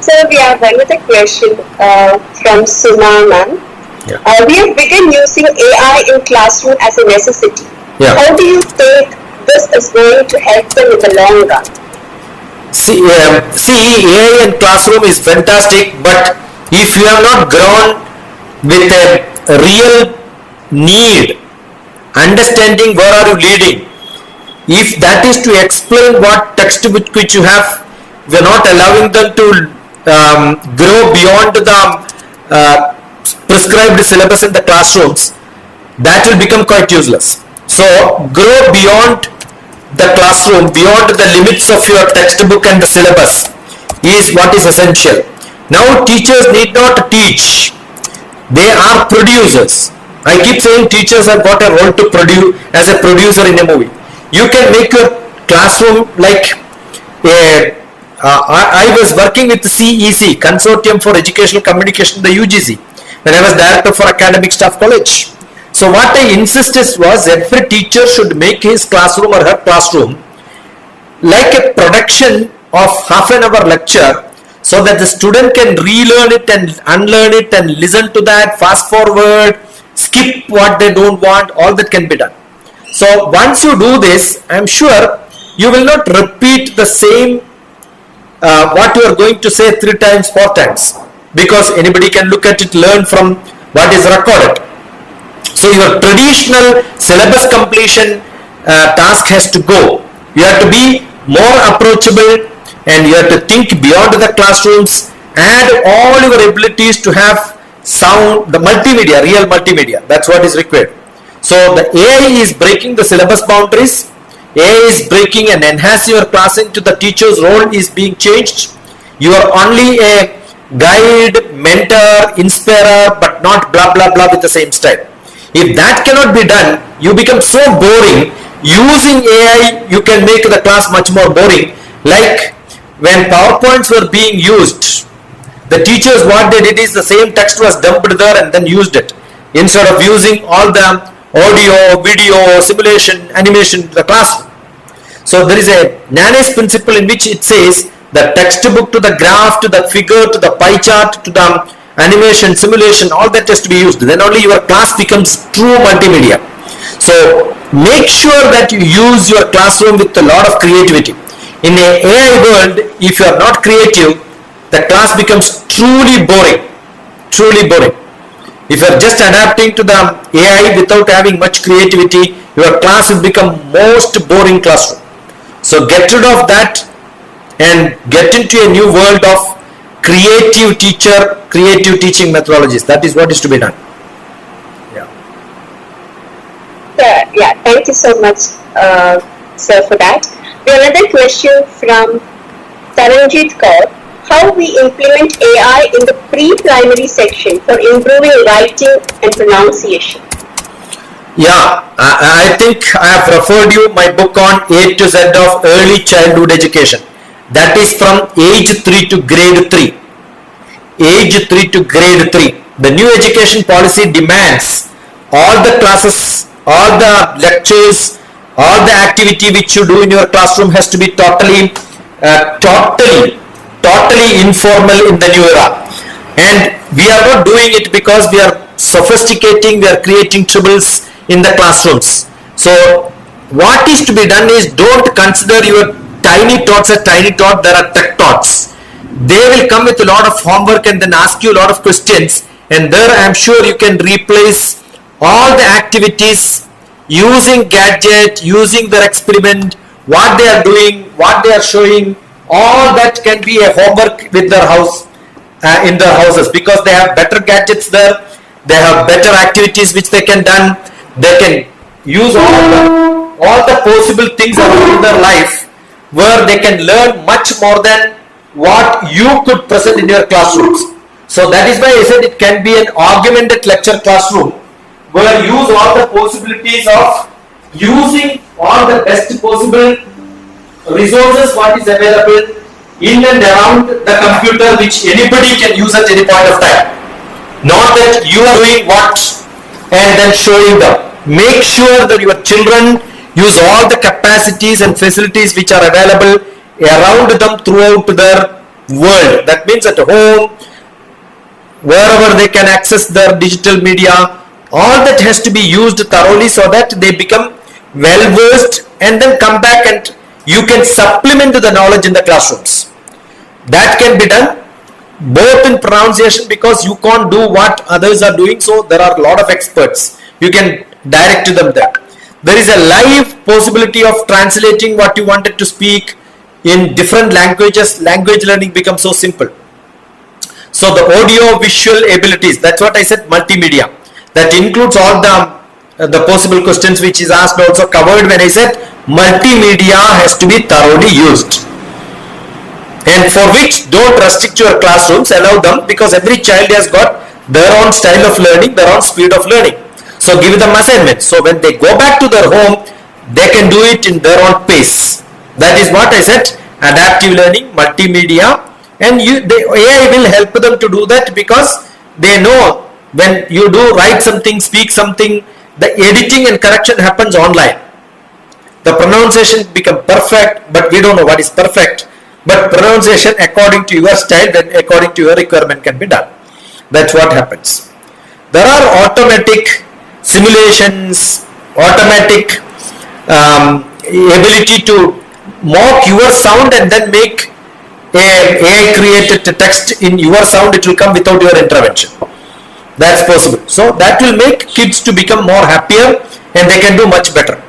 So we have another question from Suma ma'am. Yeah. We have begun using AI in classroom as a necessity. Yeah. How do you think this is going to help them in the long run? See, AI in classroom is fantastic, but if you have not grown with a real need, understanding where are you leading, if that is to explain what textbook which you have, we are not allowing them to grow beyond the prescribed syllabus in the classrooms, that will become quite useless. So grow beyond the classroom, beyond the limits of your textbook and the syllabus is what is essential. Now teachers need not teach, they are producers. I keep saying teachers have got a role to produce as a producer in a movie. You can make your classroom like a I was working with the CEC, Consortium for Educational Communication, the UGC, when I was director for Academic Staff College. So what I insisted was every teacher should make his classroom or her classroom like a production of half an hour lecture, so that the student can relearn it and unlearn it and listen to that, fast forward, skip what they don't want, all that can be done. So once you do this, I am sure you will not repeat the same what you are going to say 3 times, 4 times, because anybody can look at it, learn from what is recorded. So your traditional syllabus completion task has to go. You have to be more approachable and you have to think beyond the classrooms, add all your abilities to have sound, the multimedia, real multimedia, that's what is required. So the AI is breaking the syllabus boundaries, AI is breaking and enhancing your class into the teacher's role is being changed. You are only a guide, mentor, inspirer, but not blah blah blah with the same style. If that cannot be done, you become so boring. Using AI, you can make the class much more boring. Like when PowerPoints were being used, the teachers, what they did is the same text was dumped there and then used it, instead of using all the audio, video, simulation, animation to the class. So there is a Nanny's principle in which it says the textbook to the graph, to the figure, to the pie chart, to the animation, simulation, all that has to be used. Then only your class becomes true multimedia. So make sure that you use your classroom with a lot of creativity. In an AI world, if you are not creative, the class becomes truly boring. Truly boring. If you are just adapting to the AI without having much creativity, your class will become most boring classroom. So get rid of that and get into a new world of creative teacher, creative teaching methodologies. That is what is to be done. Yeah. Yeah, thank you so much, sir, for that. We have another question from Taranjit Kaur. How we implement AI in the pre-primary section for improving writing and pronunciation? Yeah, I think I have referred you my book on A to Z of early childhood education. That is from age 3 to grade 3. Age 3 to grade 3. The new education policy demands all the classes, all the lectures, all the activity which you do in your classroom has to be totally informal in the new era. And we are not doing it because we are sophisticating, we are creating troubles in the classrooms. So what is to be done is, don't consider your tiny tots as tiny tot, there are tech tots. They will come with a lot of homework and then ask you a lot of questions, and there I am sure you can replace all the activities using gadget, using their experiment, what they are doing, what they are showing, all that can be a homework with their house, in their houses, because they have better gadgets there, they have better activities which they can done, they can use all the possible things around their life, where they can learn much more than what you could present in your classrooms. So that is why I said it can be an augmented lecture classroom, where you use all the possibilities of using all the best possible resources what is available in and around the computer, which anybody can use at any point of time. Not that you are doing what and then showing them. Make sure that your children use all the capacities and facilities which are available around them throughout their world. That means at home, wherever they can access their digital media, all that has to be used thoroughly so that they become well versed and then come back and you can supplement the knowledge in the classrooms. That can be done both in pronunciation, because you can't do what others are doing, so there are a lot of experts. You can direct to them there. There is a live possibility of translating what you wanted to speak in different languages. Language learning becomes so simple. So the audio visual abilities, that's what I said, multimedia. That includes all the possible questions which is asked, also covered when I said multimedia has to be thoroughly used. And for which don't restrict your classrooms, allow them, because every child has got their own style of learning, their own speed of learning. So give them assignments. So when they go back to their home, they can do it in their own pace. That is what I said, adaptive learning, multimedia, and the AI will help them to do that, because they know when you do write something, speak something, the editing and correction happens online. The pronunciation become perfect, but we don't know what is perfect. But pronunciation according to your style and according to your requirement can be done. That's what happens. There are automatic simulations, automatic ability to mock your sound and then make a AI created text in your sound. It will come without your intervention. That's possible. So that will make kids to become more happier and they can do much better.